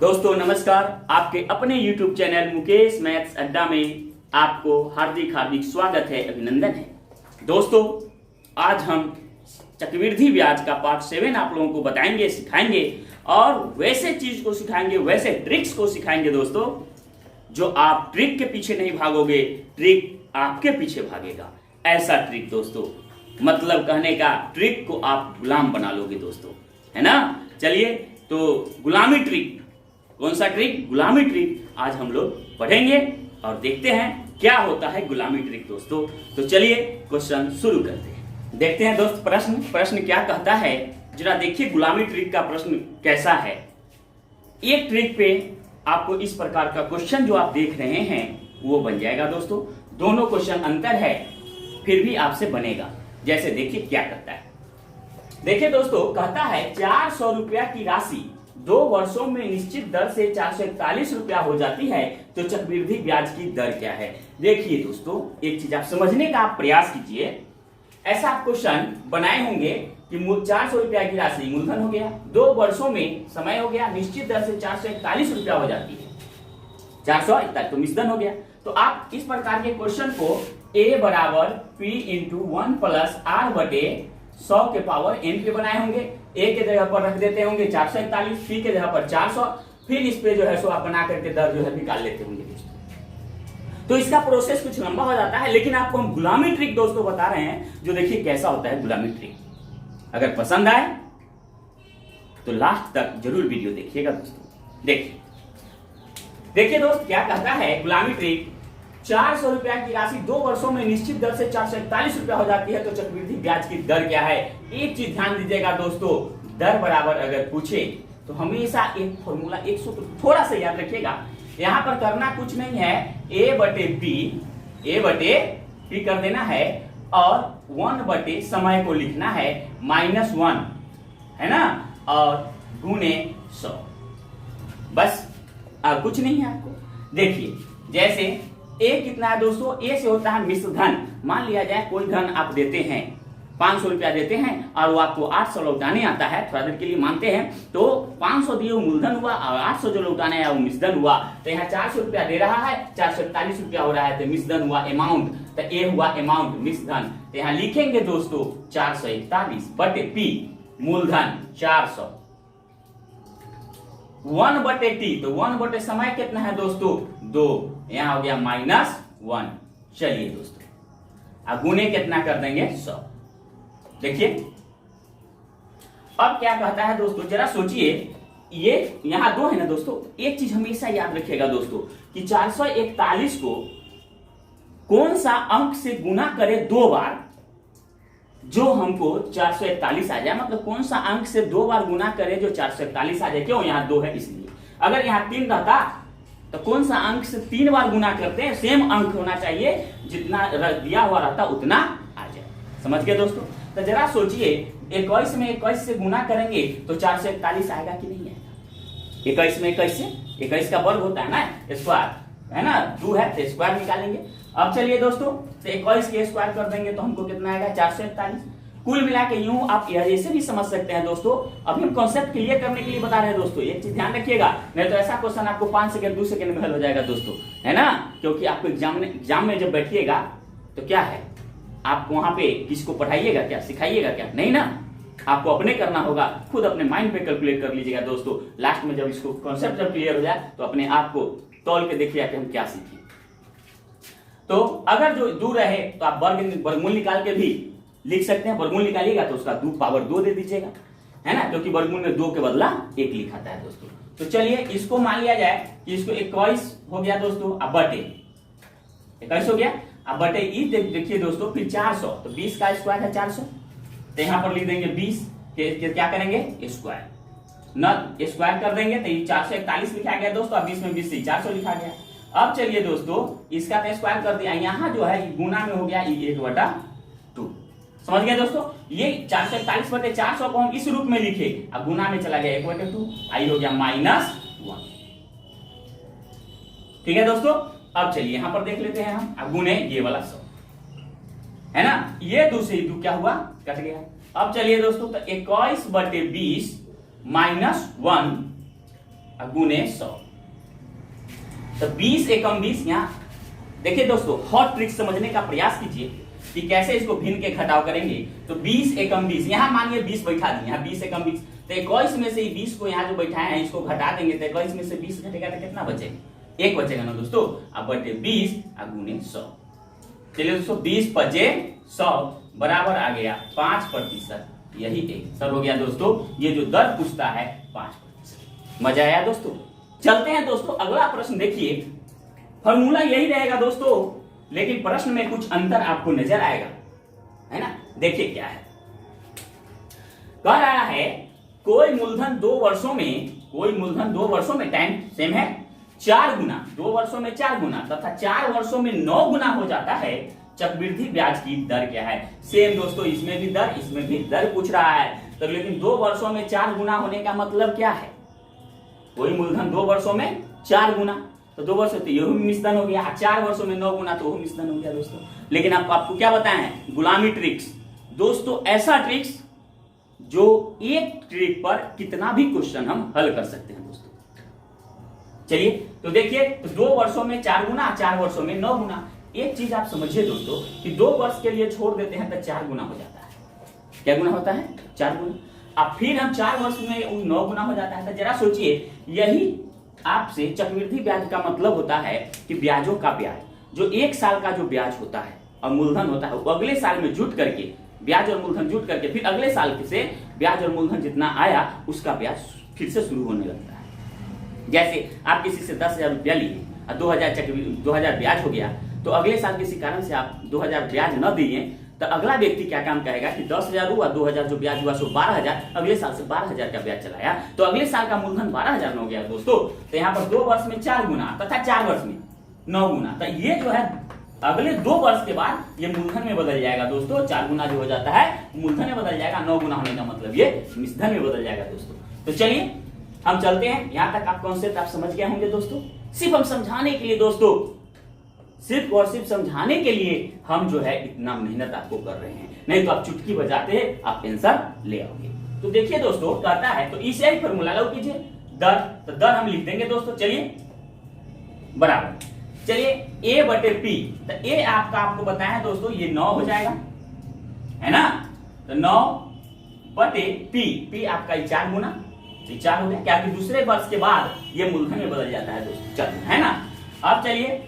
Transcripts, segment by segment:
दोस्तों नमस्कार, आपके अपने YouTube चैनल मुकेश मैथ्स अड्डा में आपको हार्दिक हार्दिक स्वागत है, अभिनंदन है। दोस्तों आज हम चक्रवृद्धि ब्याज का पार्ट 7 आप लोगों को बताएंगे, सिखाएंगे और वैसे चीज को सिखाएंगे, वैसे ट्रिक्स को सिखाएंगे दोस्तों, जो आप ट्रिक के पीछे नहीं भागोगे, ट्रिक आपके पीछे भागेगा। ऐसा ट्रिक दोस्तों, मतलब कहने का ट्रिक को आप गुलाम बना लोगे दोस्तों, है ना। चलिए तो गुलामी ट्रिक, कौन सा ट्रिक? गुलामी ट्रिक आज हम लोग पढ़ेंगे और देखते हैं क्या होता है गुलामी ट्रिक दोस्तों। तो चलिए क्वेश्चन शुरू करते हैं, देखते हैं दोस्त प्रश्न क्या कहता है। जरा देखिए गुलामी ट्रिक का प्रश्न कैसा है। एक ट्रिक पे आपको इस प्रकार का क्वेश्चन जो आप देख रहे हैं वो बन जाएगा दोस्तों। दोनों क्वेश्चन अंतर है फिर भी आपसे बनेगा। जैसे देखिए क्या कहता है, देखिए दोस्तों कहता है 400 रुपया की राशि 2 वर्षों में निश्चित दर से 441 रुपया हो जाती है, तो चक्रवृद्धि ब्याज की दर क्या है। देखिए दोस्तों एक चीज आप समझने का आप प्रयास कीजिए। ऐसा आप क्वेश्चन बनाए होंगे कि 400 रुपया की राशि मूलधन हो गया, 2 वर्षों में समय हो गया, निश्चित दर से 441 रुपया हो जाती है, 441 तो मिश्रधन हो गया। तो आप इस प्रकार के क्वेश्चन को a बराबर p इंटू 1 प्लस r बटे 100 के पावर n पे बनाए होंगे। a के जगह पर रख देते होंगे 441, p के जगह पर 400, फिर इस पे जो है सो आप बना करके दर जो है निकाल लेते होंगे दोस्तों। तो इसका प्रोसेस कुछ लंबा हो जाता है, लेकिन आपको हम गुलामी ट्रिक दोस्तों बता रहे हैं, जो देखिए कैसा होता है गुलामी ट्रिक। अगर पसंद आए तो लास्ट तक जरूर वीडियो देखिएगा दोस्तों। देखिए दोस्त क्या कहता है गुलामी ट्रिक। 400 रुपया की राशि 2 वर्षों में निश्चित दर से 441 रुपया हो जाती है, तो चक्रवृद्धि ब्याज की दर क्या है। एक चीज ध्यान दीजिएगा दोस्तों, दर बराबर अगर पूछे तो हमेशा एक फॉर्मूला 100 तो थोड़ा सा याद रखिएगा। यहां पर करना कुछ नहीं है, a बटे p कर देना है और 1 बटे समय को लिखना है -1, है ना, और गुणे 100, बस कुछ नहीं है आपको। देखिए जैसे a कितना है दोस्तों, a से होता है मिश्र धन। मान लिया जाए कोई धन आप देते हैं, 500 रुपया देते हैं और वो आपको 800 लौटाने आता है, थोड़ा देर के लिए मानते हैं, तो 500 दिए मूलधन हुआ और 800 जो लौटाने आया वो मिश्रधन हुआ। तो यहाँ 400 रुपया दे रहा है, 441 रुपया हो रहा है, तो मिश्रधन हुआ अमाउंट, तो a हुआ अमाउंट मिश्रधन। तो यहाँ लिखेंगे दोस्तों 441 बटे p मूलधन 400, 1 बटे t, तो 1 बटे समय कितना है दोस्तों 2, यहां हो गया -1। चलिए दोस्तों अब गुणे कितना कर देंगे 100। देखिए अब क्या कहता है दोस्तों, जरा सोचिए, ये यहां 2 है ना दोस्तों। एक चीज हमेशा याद रखिएगा दोस्तों कि 441 को कौन सा अंक से गुना करे 2 बार, जो हमको 441 आ जाए, मतलब कौन सा अंक से 2 बार गुना करे जो 441 आ जाए। क्यों? यहां 2 है इसलिए। अगर यहां 3 रहता तो कौन सा अंक से 3 बार गुना करते हैं, सेम अंक होना चाहिए, जितना दिया हुआ रहता उतना आ जाए। समझ गए दोस्तों? तो जरा सोचिए 21 में 21 से गुना करेंगे तो 441 आएगा कि नहीं आएगा। 21 में 21 से, 21 का वर्ग होता है ना, स्क्वायर है ना, 2 है तो स्क्वायर निकालेंगे। अब चलिए दोस्तों, तो 21 के स्क्वायर कर देंगे तो हमको कितना आएगा 441। कुल मिला के यूं आप ऐसे भी समझ सकते हैं दोस्तों। अभी हम कॉन्सेप्ट क्लियर करने के लिए बता रहे हैं दोस्तों, एक चीज ध्यान रखिएगा, नहीं तो ऐसा क्वेश्चन आपको 5 सेकंड 2 सेकंड में हल हो जाएगा दोस्तों, है ना। क्योंकि आपको एग्जाम में जब बैठिएगा तो क्या है, आपको वहां पे किसको पढ़ाइएगा, क्या सिखाइएगा, क्या नहीं ना, आपको अपने करना होगा, खुद अपने माइंड पे कैलकुलेट कर लीजिएगा दोस्तों। लास्ट में जब इसको कॉन्सेप्ट जब क्लियर हो जाए तो अपने आप को तौल के देखिए कि हम क्या सीखे। तो अगर जो दूर रहे तो आप वर्गमूल निकाल के भी लिख सकते हैं। वर्गमूल निकालिएगा तो उसका पावर 2 दे दीजिएगा, है ना, क्योंकि वर्गमूल में 2 के बदला 1 लिखाता है दोस्तों। तो चलिए इसको मान लिया जाए कि इसको 21 हो गया दोस्तों, अब बटे 21 हो गया, अब बटे ई देखिए दोस्तों, फिर 400, तो 20 का स्क्वायर है 400, तो यहां पर लिख देंगे 20 के क्या करेंगे स्क्वायर, न स्क्वायर कर देंगे तो ये 441 लिखा गया दोस्तों, अब 20 में 20 से 400 लिखा गया। अब चलिए दोस्तों इसका तो स्क्वायर कर दिया, यहां जो है गुना में हो गया 1/2। समझ गए दोस्तों, ये 441 बटे 400 को हम इस रूप में लिखे, अब गुना में चला गया 1/2, आई हो गया -1। ठीक है दोस्तों, अब चलिए यहां पर देख लेते हैं हम, अब गुने ये वाला 100, है ना, ये 2 से 2 क्या हुआ, कट गया। अब चलिए दोस्तों, तो 21 बटे 20 -1 गुने 100। तो 20 एकम 20 यहाँ देखिए दोस्तों, हॉट ट्रिक समझने का प्रयास कीजिए कि कैसे इसको भिन्न के घटाव करेंगे। तो 20 एकम 20, यहाँ मानिए 20 बैठा दिए, यहाँ 20 एकम 20, तो 21 में से 20 को यहाँ जो बैठाए हैं इसको घटा देंगे, तो 21 में से 20 घटेगा तो कितना बचेगा? 1 बचेगा ना दोस्तों। अब बटे 20 गुने 100। चलिए दोस्तों, 20 पचे 100 बराबर आ गया 5%। यही एक सर हो गया दोस्तों, ये जो दर पूछता है 5%। मजा आया दोस्तों? चलते हैं दोस्तों अगला प्रश्न। देखिए फॉर्मूला यही रहेगा दोस्तों, लेकिन प्रश्न में कुछ अंतर आपको नजर आएगा, है ना? देखिए क्या है, कह रहा है कोई मूलधन 2 वर्षों में टाइम सेम है 4 गुना, 2 वर्षों में 4 गुना तथा 4 वर्षों में 9 गुना हो जाता है, चक्रवृद्धि ब्याज की दर क्या है? सेम दोस्तों, इसमें भी दर, इसमें भी दर पूछ रहा है। तो लेकिन 2 वर्षों में 4 गुना होने का मतलब क्या है? कोई मूलधन 2 वर्षों में 4 गुना, तो 2 वर्ष तो यह मिश्रण हो गया, 4 वर्षों में 9 गुना तो वो मिश्रण हो गया दोस्तों। लेकिन आपको क्या बताएं? गुलामी ट्रिक्स दोस्तों, ऐसा ट्रिक्स जो एक ट्रिक पर कितना भी क्वेश्चन हम हल कर सकते हैं दोस्तों। चलिए तो देखिए, तो 2 वर्षों में 4 गुना, 4 वर्षों में 9 गुना। एक चीज आप समझिए दोस्तों कि 2 वर्ष के लिए छोड़ देते हैं तो 4 गुना हो जाता है। क्या गुना होता है? 4 गुना। अब फिर हम 4 वर्ष में 9 गुना हो जाता है। तो जरा सोचिए, यही आपसे चक्रवृद्धि ब्याज का मतलब होता है कि ब्याजों का ब्याज, जो 1 साल का जो ब्याज होता है और मूलधन होता है, वो अगले साल में जुट करके, ब्याज और मूलधन जुट करके फिर अगले साल से ब्याज और मूलधन जितना आया उसका ब्याज फिर से शुरू होने लगता है। जैसे आप किसी से 10,000 रुपया लिए और 2000 ब्याज हो गया, तो अगले साल किसी कारण से आप 2000 ब्याज न दिए, तो अगला व्यक्ति क्या काम करेगा कि 10,000 हुआ, 2000 जो ब्याज हुआ सो 12,000, अगले साल से 12,000 का ब्याज चलाया, तो अगले साल का मूलधन 12,000 हो गया दोस्तों। तो यहाँ पर 2 वर्ष में 4 गुना तथा 4 वर्ष में 9 गुना, तो ये जो है अगले 2 वर्ष के बाद ये मूलधन में बदल जाएगा दोस्तों। 4 गुना जो हो जाता है मूलधन में बदल जाएगा, 9 गुना होने का मतलब ये मिश्रधन में बदल जाएगा दोस्तों। तो चलिए हम चलते हैं, यहाँ तक आप कॉन्सेप्ट आप समझ गए होंगे दोस्तों। सिर्फ हम समझाने के लिए दोस्तों, सिर्फ और सिर्फ समझाने के लिए हम जो है इतना मेहनत आपको कर रहे हैं, नहीं तो आप चुटकी बजाते हैं आप आंसर ले आओगे। तो देखिए दोस्तों कहता है, तो इसे ही फॉर्मूला लागू कीजिए, दर, तो दर हम लिख देंगे दोस्तों। चलिए बराबर, चलिए a बटे p, तो a आपको बताया है दोस्तों ये 9 हो जाएगा, है ना? तो 9 बटे p आपका 4 गुना, 4 हो गया, क्या कि दूसरे वर्ष के बाद ये मूलधन में बदल जाता है दोस्तों। चलिए, है ना? अब चलिए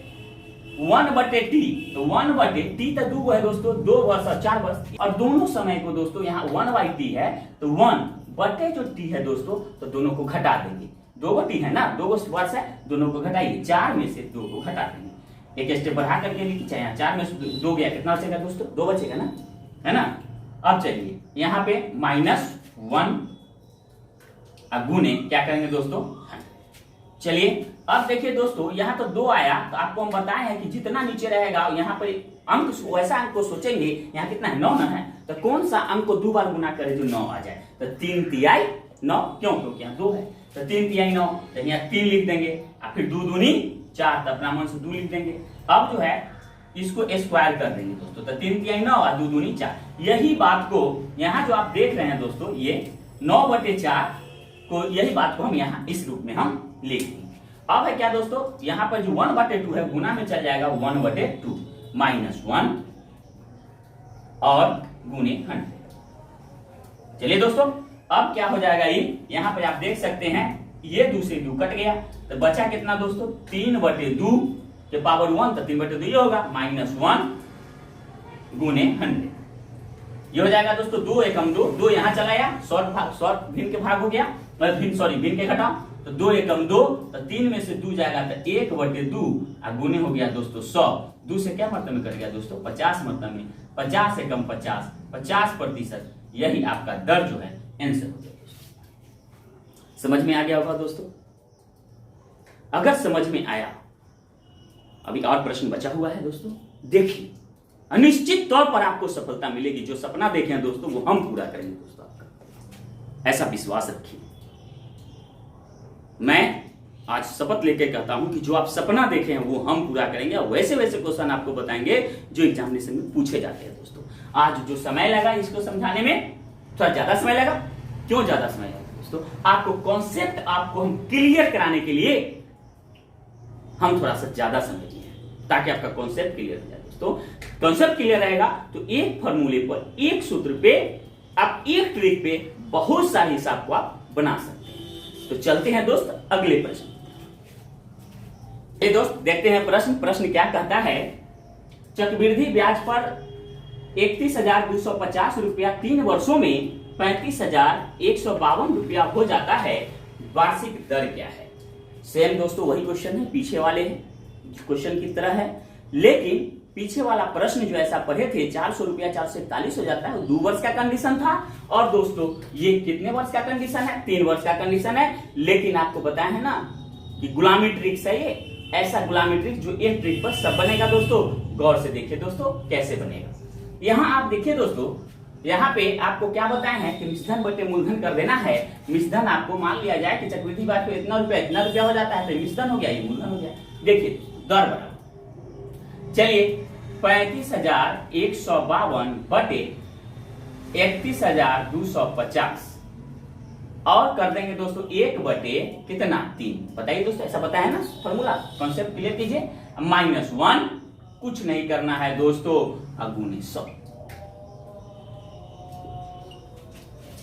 1 बटे टी, तो 1 बटे टी तो 2 है दोस्तों, 2 वर्ष और 4 वर्ष, और दोनों समय को दोस्तों यहाँ 1 बाई टी है, तो 1 बटे जो टी है दोस्तों, तो दोनों को घटा देंगे। 2 टी है ना, 2 वर्ष है, दोनों को घटाइए, 4 में से 2 को घटा देंगे। एक स्टेप बढ़ा करके लिखिए, चाहे 4 में से 2 गया, कितना बचेगा दोस्तों? 2 बचेगा ना, है ना? अब चलिए यहाँ पे -1 गुने क्या करेंगे दोस्तों? चलिए अब देखिए दोस्तों, यहाँ तो 2 आया, तो आपको हम बताए हैं कि जितना नीचे रहेगा यहाँ पर अंक, वैसा अंक को सोचेंगे। यहाँ कितना है? 9 ना है, तो कौन सा अंक को 2 बार गुना करे जो 9 आ जाए? तो 3 तिहाई 9, क्यों? क्योंकि यहाँ 2 है, तो 3 तिहाई 9, तो यहाँ 3 लिख देंगे, और फिर 2 दूनी 4, तो अपना मन से 2 लिख देंगे। अब जो है इसको स्क्वायर कर देंगे दोस्तों, तो 3 तिहाई 9 और 2 दूनी 4। यही बात को यहाँ जो आप देख रहे हैं दोस्तों, ये 9 बटे 4 को, यही बात को हम यहाँ इस रूप में हम लिख देंगे। अब है क्या दोस्तों, यहाँ पर जो 1 बटे 2 है गुना में चल जाएगा 1 बटे 2 -1 और गुने 100। चलिए दोस्तों अब क्या हो जाएगा, ये यहाँ पर आप देख सकते हैं, ये 2 से 2 कट गया, तो बचा कितना दोस्तों? 3 बटे 2 के पावर 1, तो 3 बटे 2 ये होगा, -1 गुने 100। ये हो जाएगा दोस्तों 2 एकम 2, 2 यहाँ चलाया, शॉर्ट भिन्न के भाग हो गया, भिन्न के घटा, तो 2 एकम 2, तो 3 में से 2 जाएगा, तो 1 बटे 2 और गुने हो गया दोस्तों 100। 2 से क्या मतलब में कट गया दोस्तों? 50 मतलब में, 50 एकम 50, 50%। यही आपका दर जो है आंसर हो गया। समझ में आ गया होगा दोस्तों? अगर समझ में आया, अभी और प्रश्न बचा हुआ है दोस्तों, देखिए निश्चित तौर पर आपको सफलता मिलेगी। जो सपना देखें दोस्तों वो हम पूरा करेंगे दोस्तों, आपका ऐसा विश्वास रखिए। मैं आज शपथ लेकर कहता हूं कि जो आप सपना देखे हैं वो हम पूरा करेंगे, और वैसे वैसे क्वेश्चन आपको बताएंगे जो एग्जामिनेशन में पूछे जाते हैं दोस्तों। आज जो समय लगा इसको समझाने में, थोड़ा ज्यादा समय लगा। क्यों ज्यादा समय लगा दोस्तों? दोस्तों, आपको कॉन्सेप्ट आपको हम क्लियर कराने के लिए हम थोड़ा सा ज्यादा समझ लिए ताकि आपका कॉन्सेप्ट क्लियर हो जाए। दोस्तों कॉन्सेप्ट क्लियर रहेगा तो एक फॉर्मूले पर, एक सूत्र पे, आप एक ट्रिक पे बहुत सारे हिसाब को आप बना सकते हैं। तो चलते हैं दोस्त अगले प्रश्न। ये दोस्त देखते हैं प्रश्न क्या कहता है। चक्रवृद्धि ब्याज पर 31,250 रुपया 3 वर्षों में 35,152 रुपया हो जाता है, वार्षिक दर क्या है? सेम दोस्तों वही क्वेश्चन है, पीछे वाले क्वेश्चन की तरह है, लेकिन पीछे वाला प्रश्न जो ऐसा पढ़े थे 400 रुपया 441 हो जाता है, 2 वर्ष का कंडीशन था। और दोस्तों ये कितने वर्ष का कंडीशन है? 3 वर्ष का कंडीशन है। लेकिन आपको बताया है ना कि गुलामी ट्रिक्स है ये, ऐसा गुलामी ट्रिक जो एक ट्रिक पर सब बनेगा। दोस्तों गौर से देखिए दोस्तों कैसे बनेगा। यहाँ आप देखिए दोस्तों, यहाँ पे आपको क्या बताए हैं कि मिश्रधन बटे मूलधन कर देना है। मिश्रधन आपको मान लिया जाए कि चक्रवृद्धि ब्याज पे इतना रुपया हो जाता है, तो मिश्रधन हो गया, ये मूलधन हो गया। देखिए दर बराबर, चलिए 35,152 बटे 31,250 और कर देंगे दोस्तों 1 बटे कितना 3। बताइए दोस्तों, ऐसा बताया है ना फॉर्मूला, कॉन्सेप्ट क्लियर कीजिए। -1 कुछ नहीं करना है दोस्तों, गुणे 100।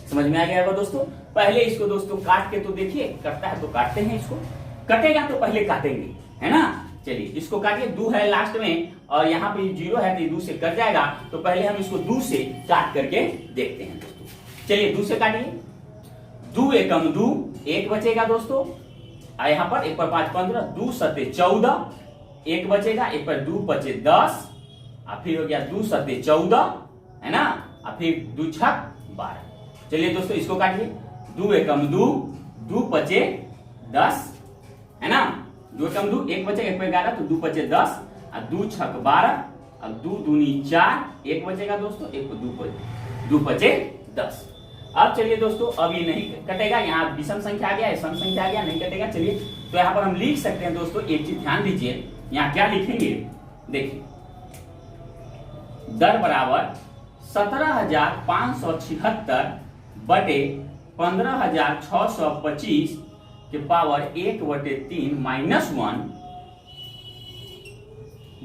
समझ में आ गया होगा दोस्तों। पहले इसको दोस्तों काट के तो देखिए, कटता है तो काटते हैं, इसको कटेगा तो पहले काटेंगे, है ना। चलिए इसको काटिए, 2 है लास्ट में और यहाँ पे 0 है तो 2 से कट जाएगा, तो पहले हम इसको 2 से काट करके देखते हैं दोस्तों। चलिए 2 से काटिए, 2 एकम 2, 1 बचेगा दोस्तों। यहाँ पर 1 पर 5 15, 2 सत्ते 14, 1 बचेगा, 1 पर 2 बचे 10, और फिर हो गया 2 सत्ते 14, है ना, और फिर 2 छक 12। चलिए दोस्तों इसको काटिए, 2 एकम 2, 2 बचे 10, है ना, 2 एकम 2, 1 बचेगा, 1 पर 11, तो 2 बचे 10, और 2 छक 12, और 2 दूनी 4, 1 बचेगा दोस्तों, 1 को 2 बचे 10। अब चलिए दोस्तों, अब ये नहीं कटेगा, यहाँ विषम संख्या आ गया, सम संख्या आ गया, नहीं कटेगा। चलिए तो यहाँ पर हम लिख सकते हैं दोस्तों, एक चीज ध्यान दीजिए, यहाँ क्या लिखेंगे, देखिए दर बराबर 17,576 बटे 15,625 के पावर 1 बटे 3 -1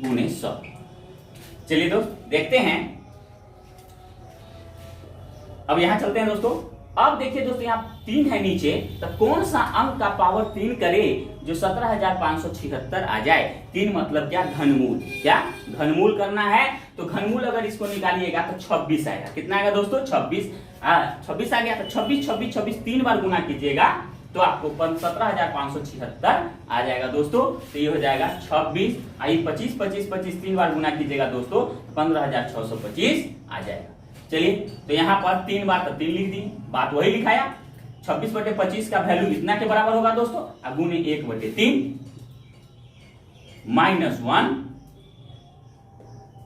गुणे 100। चलिए दोस्त देखते हैं, अब यहां चलते हैं दोस्तों। अब देखिए दोस्तों, यहाँ 3 है नीचे, तो कौन सा अंक का पावर 3 करे जो 17,576 आ जाए। 3 मतलब क्या, घनमूल। क्या घनमूल करना है, तो घनमूल अगर इसको निकालिएगा तो 26 आएगा। कितना आएगा दोस्तों, 26 आ गया, तो 26 3 बार गुना कीजिएगा तो आपको 17,576 आ जाएगा दोस्तों। तो ये हो जाएगा 26, 25 3 बार गुना कीजिएगा दोस्तों, 15,625 आ जाएगा। चलिए तो यहाँ पर 3 बार तो 3 लिख दी, बात वही लिखाया। 26 बटे 25 का वैल्यू इतना के बराबर होगा दोस्तों, गुणे 1 बटे 3 -1,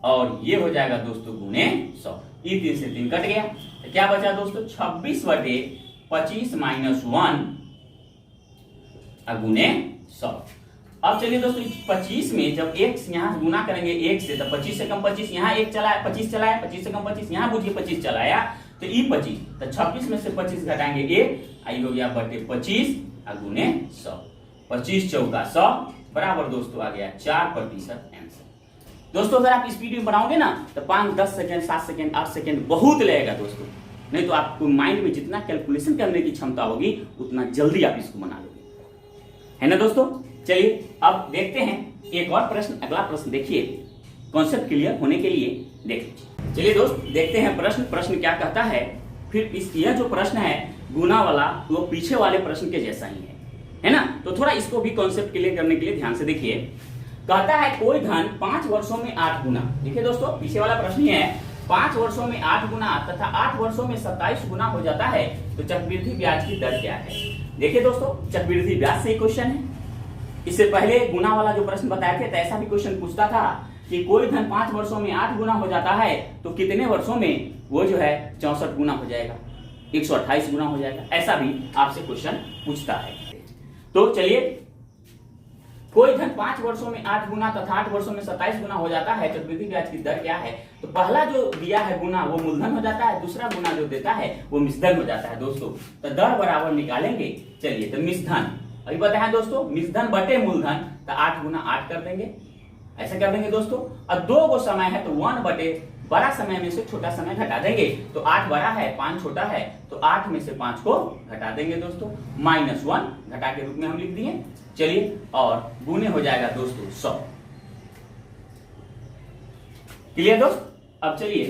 और ये हो जाएगा दोस्तों गुणे 100। ये 3 से 3 कट गया, तो क्या बचा दोस्तों, 26 बटे 25 -1 गुणे 100। अब चलिए दोस्तों, 25 में जब 1 यहाँ गुना करेंगे 1 से, तो 25 से कम 25 यहाँ 1 चलाया, 25 चलाया, 25 से कम 25 यहाँ बुझिए 25 चलाया, तो ई 25, तो 26 में से 25 घटाएंगे 1, आई हो गया बटे 25 गुणे 100। 25 चौका 100 बराबर दोस्तों आ गया 4% आंसर। दोस्तों अगर आप स्पीड में बनाओगे ना तो 5, 10 सेकंड, 7 सेकंड, 8 सेकंड बहुत लगेगा दोस्तों, नहीं तो आपको माइंड में जितना कैलकुलेशन करने की क्षमता होगी उतना जल्दी आप इसको बना लोगे, है ना दोस्तों। चलिए अब देखते हैं एक और प्रश्न, अगला प्रश्न देखिए, कॉन्सेप्ट क्लियर होने के लिए देख लीजिए। चलिए दोस्त देखते हैं प्रश्न क्या कहता है। फिर यह जो प्रश्न है गुना वाला, वो पीछे वाले प्रश्न के जैसा ही है ना। तो थोड़ा इसको भी कॉन्सेप्ट क्लियर करने के लिए ध्यान से देखिए। कहता है कोई धन 5 वर्षों में 8 गुना, देखिए दोस्तों पीछे वाला प्रश्न है, 5 वर्षों में 8 गुना तथा 8 वर्षों में 27 गुना हो जाता है, तो चक्रवृद्धि ब्याज की दर क्या है। देखिए दोस्तों चक्रवृद्धि ब्याज से क्वेश्चन है। इससे पहले गुना वाला जो प्रश्न बताए थे तो ऐसा भी क्वेश्चन पूछता था कि कोई धन 5 वर्षों में 8 गुना हो जाता है तो कितने वर्षों में वो जो है 64 गुना हो जाएगा, 128 गुना हो जाएगा, ऐसा भी आपसे क्वेश्चन पूछता है। तो चलिए कोई धन 5 वर्षों में 8 गुना तथा 8 वर्षों में 27 गुना हो जाता है, चक्रवृद्धि ब्याज की दर क्या है? तो पहला जो दिया है गुना वो मूलधन हो जाता है, दूसरा गुना जो देता है वो मिश्रधन हो जाता है दोस्तों। तो दर बराबर निकालेंगे, चलिए तो मिश्रधन अभी बताया दोस्तों, मिश्रधन बटे मूलधन, तो 8 गुना 8 कर देंगे, ऐसा कर देंगे दोस्तों। और 2 को समय है तो 1 बटे बड़ा समय में से छोटा समय घटा देंगे, तो 8 बड़ा है 5 छोटा है, तो 8 में से 5 को घटा देंगे दोस्तों, -1 घटा के रूप में हम लिख दिए। चलिए और गुने हो जाएगा दोस्तों 100। क्लियर दोस्त? अब चलिए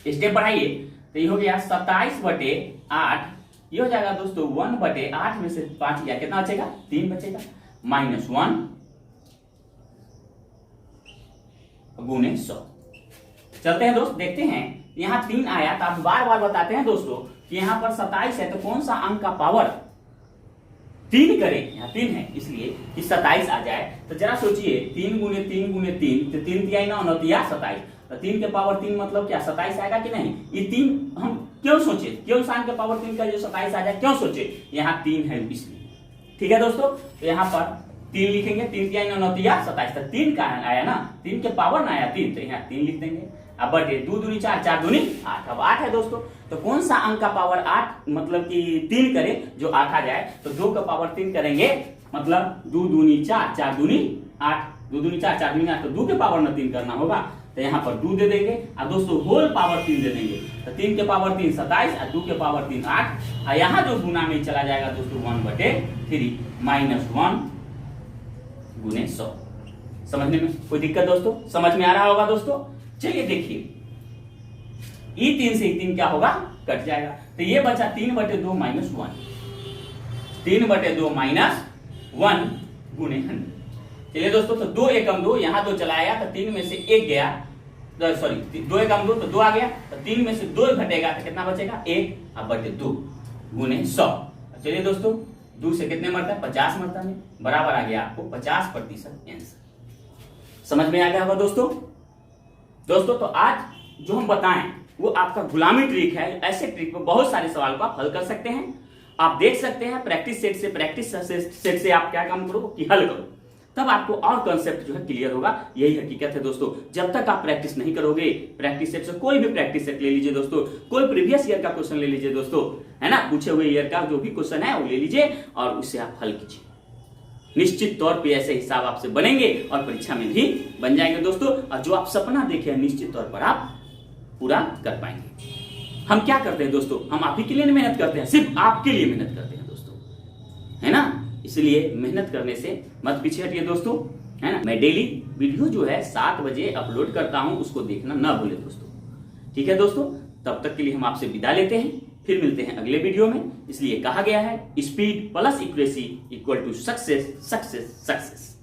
स्टेप बढ़ाइए, तो ये हो गया 27 बटे 8, ये हो जाएगा दोस्तों 1 बटे 8 में से 5 गया, कितना बचेगा? 3 बचेगा, -1 गुने 100। चलते हैं दोस्त, देखते हैं यहाँ 3 आया, तो आप बार बार बताते हैं दोस्तों कि यहाँ पर 27 है तो कौन सा अंक का पावर 3 करें, यहाँ 3 है इसलिए कि 27 आ जाए। तो जरा सोचिए 3 गुने 3 गुने 3, तो 3 तिया 9, 9 तिया 27, तो 3 के पावर 3 मतलब क्या 27 आएगा कि नहीं? ये 3 हम क्यों सोचे, क्यों सान के पावर 3 का जो 27 आ जाए क्यों सोचे? यहाँ 3 है इसलिए। ठीक है दोस्तों, तो यहाँ पर 3 लिखेंगे, 3 तिया 9, 9 तिया 27, तो 3 का आया ना, 3 के पावर ना आया 3, तो यहाँ 3 लिख देंगे। अब बटे 2 दूनी 4, 4 दूनी 8, अब 8 है दोस्तों, तो कौन सा अंक का पावर 8 मतलब कि 3 करें जो 8 आ जाए? तो 2 का पावर 3 करेंगे, मतलब 2 दूनी 4, 4 दूनी 8, 2 दूनी 4, 4 दूनी 8, तो 2 के पावर में 3 करना होगा, तो यहाँ पर 2 दे देंगे, और दोस्तों होल पावर 3 दे देंगे, तो 3 के पावर 3 27 और 2 के पावर 3 8, और यहाँ जो गुना में चला जाएगा दोस्तों 1 बटे 3, -1 गुने 100। समझने में कोई दिक्कत दोस्तों? समझ में आ रहा होगा दोस्तों? चलिए देखिए, ई 3 से 3 क्या होगा? कट जाएगा, तो ये बचा 3 बटे 2 -1, 3 बटे 2 -1 गुने 100। चलिए दोस्तों, तो 2 एकम 2, यहाँ 2 चला आया तो 3 में से 1 गया, सॉरी 2 एकम 2 तो 2 आ गया, तो 3 में से 2 घटेगा तो कितना बचेगा? 1, अब बटे 2 गुने 100। चलिए दोस्तों, 2 से कितने मरता है? 50 मरता है, बराबर आ गया आपको 50% आंसर। समझ में आ गया होगा दोस्तों? दोस्तों तो आज जो हम बताएं वो आपका गुलामी ट्रिक है। ऐसे ट्रिक में बहुत सारे सवाल को आप हल कर सकते हैं। आप देख सकते हैं प्रैक्टिस सेट से आप क्या काम करो कि हल करो, तब आपको और कॉन्सेप्ट जो है क्लियर होगा। यही हकीकत है दोस्तों। जब तक आप प्रैक्टिस नहीं करोगे, प्रैक्टिस सेट से कोई भी प्रैक्टिस सेट ले लीजिए दोस्तों, कोई प्रीवियस ईयर का क्वेश्चन ले लीजिए दोस्तों, है ना, पूछे हुए ईयर का जो भी क्वेश्चन है वो ले लीजिए और उससे आप हल कीजिए। निश्चित तौर पे ऐसे हिसाब आपसे बनेंगे और परीक्षा में भी बन जाएंगे दोस्तों। और जो आप सपना देखे हैं निश्चित तौर पर आप पूरा कर पाएंगे। हम क्या करते हैं दोस्तों? हम आप ही के लिए मेहनत करते हैं, सिर्फ आपके लिए मेहनत करते हैं दोस्तों, है ना। इसलिए मेहनत करने से मत पीछे हटिए दोस्तों, है ना। मैं डेली वीडियो जो है 7 बजे अपलोड करता हूं, उसको देखना ना भूले दोस्तों। ठीक है दोस्तों, तब तक के लिए हम आपसे विदा लेते हैं, फिर मिलते हैं अगले वीडियो में। इसलिए कहा गया है speed plus accuracy equal to success, success, success.